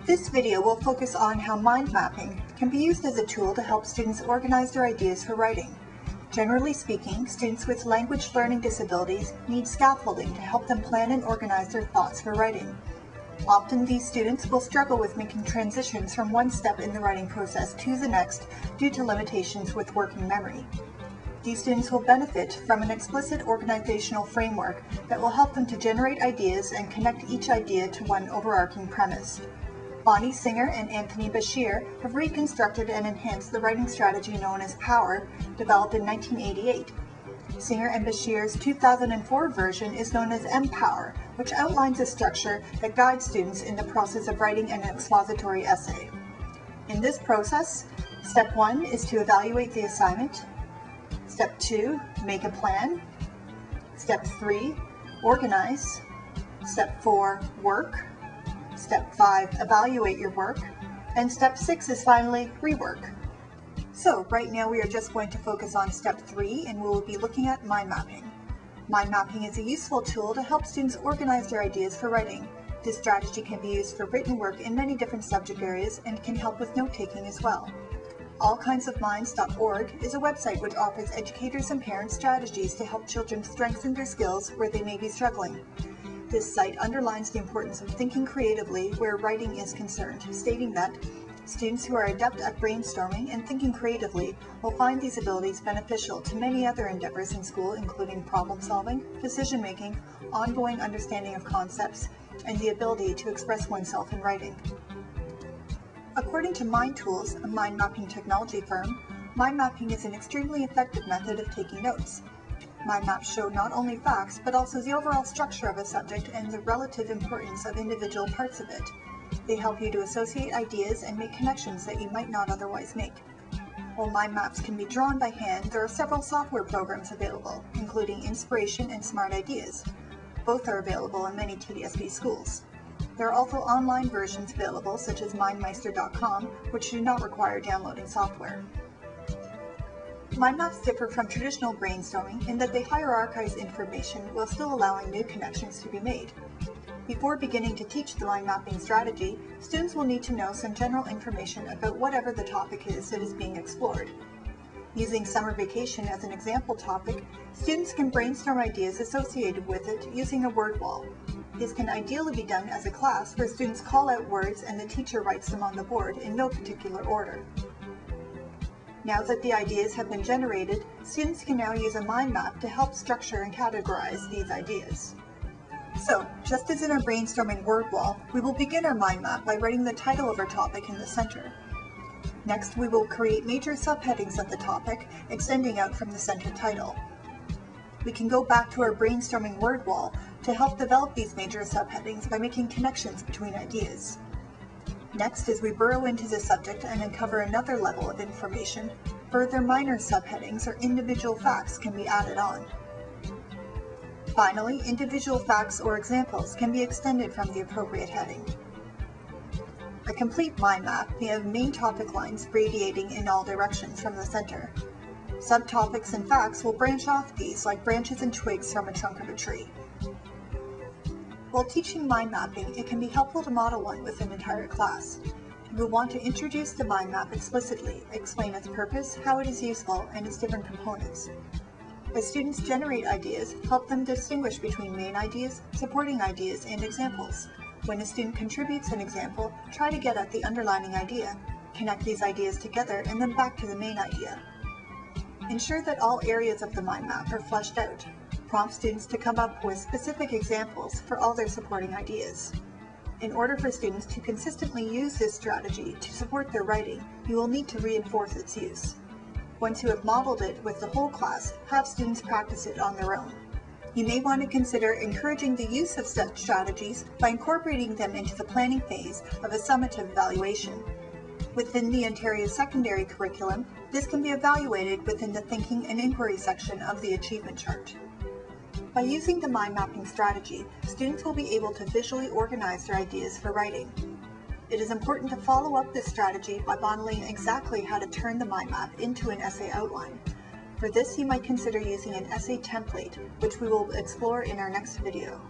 This video will focus on how mind mapping can be used as a tool to help students organize their ideas for writing. Generally speaking, students with language learning disabilities need scaffolding to help them plan and organize their thoughts for writing. Often these students will struggle with making transitions from one step in the writing process to the next due to limitations with working memory. These students will benefit from an explicit organizational framework that will help them to generate ideas and connect each idea to one overarching premise. Bonnie Singer and Anthony Bashir have reconstructed and enhanced the writing strategy known as POWER, developed in 1988. Singer and Bashir's 2004 version is known as MPower, which outlines a structure that guides students in the process of writing an expository essay. In this process, step 1 is to evaluate the assignment. Step 2, make a plan. Step 3, organize. Step 4, work. Step 5, evaluate your work. And step 6 is finally rework. So right now we are just going to focus on step 3 and we will be looking at mind mapping. Mind mapping is a useful tool to help students organize their ideas for writing. This strategy can be used for written work in many different subject areas and can help with note-taking as well. AllKindsOfMinds.org is a website which offers educators and parents strategies to help children strengthen their skills where they may be struggling. This site underlines the importance of thinking creatively where writing is concerned, stating that students who are adept at brainstorming and thinking creatively will find these abilities beneficial to many other endeavors in school, including problem solving, decision making, ongoing understanding of concepts, and the ability to express oneself in writing. According to MindTools, a mind mapping technology firm, mind mapping is an extremely effective method of taking notes. Mind maps show not only facts, but also the overall structure of a subject and the relative importance of individual parts of it. They help you to associate ideas and make connections that you might not otherwise make. While mind maps can be drawn by hand, there are several software programs available, including Inspiration and Smart Ideas. Both are available in many TDSB schools. There are also online versions available, such as MindMeister.com, which do not require downloading software. Mind maps differ from traditional brainstorming in that they hierarchize information while still allowing new connections to be made. Before beginning to teach the mind mapping strategy, students will need to know some general information about whatever the topic is that is being explored. Using summer vacation as an example topic, students can brainstorm ideas associated with it using a word wall. This can ideally be done as a class where students call out words and the teacher writes them on the board in no particular order. Now that the ideas have been generated, students can now use a mind map to help structure and categorize these ideas. So, just as in our brainstorming word wall, we will begin our mind map by writing the title of our topic in the center. Next, we will create major subheadings of the topic, extending out from the center title. We can go back to our brainstorming word wall to help develop these major subheadings by making connections between ideas. Next, as we burrow into the subject and uncover another level of information, further minor subheadings or individual facts can be added on. Finally, individual facts or examples can be extended from the appropriate heading. A complete mind map may have main topic lines radiating in all directions from the center. Subtopics and facts will branch off these like branches and twigs from a trunk of a tree. While teaching mind mapping, it can be helpful to model one with an entire class. You will want to introduce the mind map explicitly, explain its purpose, how it is useful, and its different components. As students generate ideas, help them distinguish between main ideas, supporting ideas, and examples. When a student contributes an example, try to get at the underlying idea, connect these ideas together, and then back to the main idea. Ensure that all areas of the mind map are fleshed out. Prompt students to come up with specific examples for all their supporting ideas. In order for students to consistently use this strategy to support their writing, you will need to reinforce its use. Once you have modeled it with the whole class, have students practice it on their own. You may want to consider encouraging the use of such strategies by incorporating them into the planning phase of a summative evaluation. Within the Ontario secondary curriculum, this can be evaluated within the thinking and inquiry section of the achievement chart. By using the mind mapping strategy, students will be able to visually organize their ideas for writing. It is important to follow up this strategy by modeling exactly how to turn the mind map into an essay outline. For this, you might consider using an essay template, which we will explore in our next video.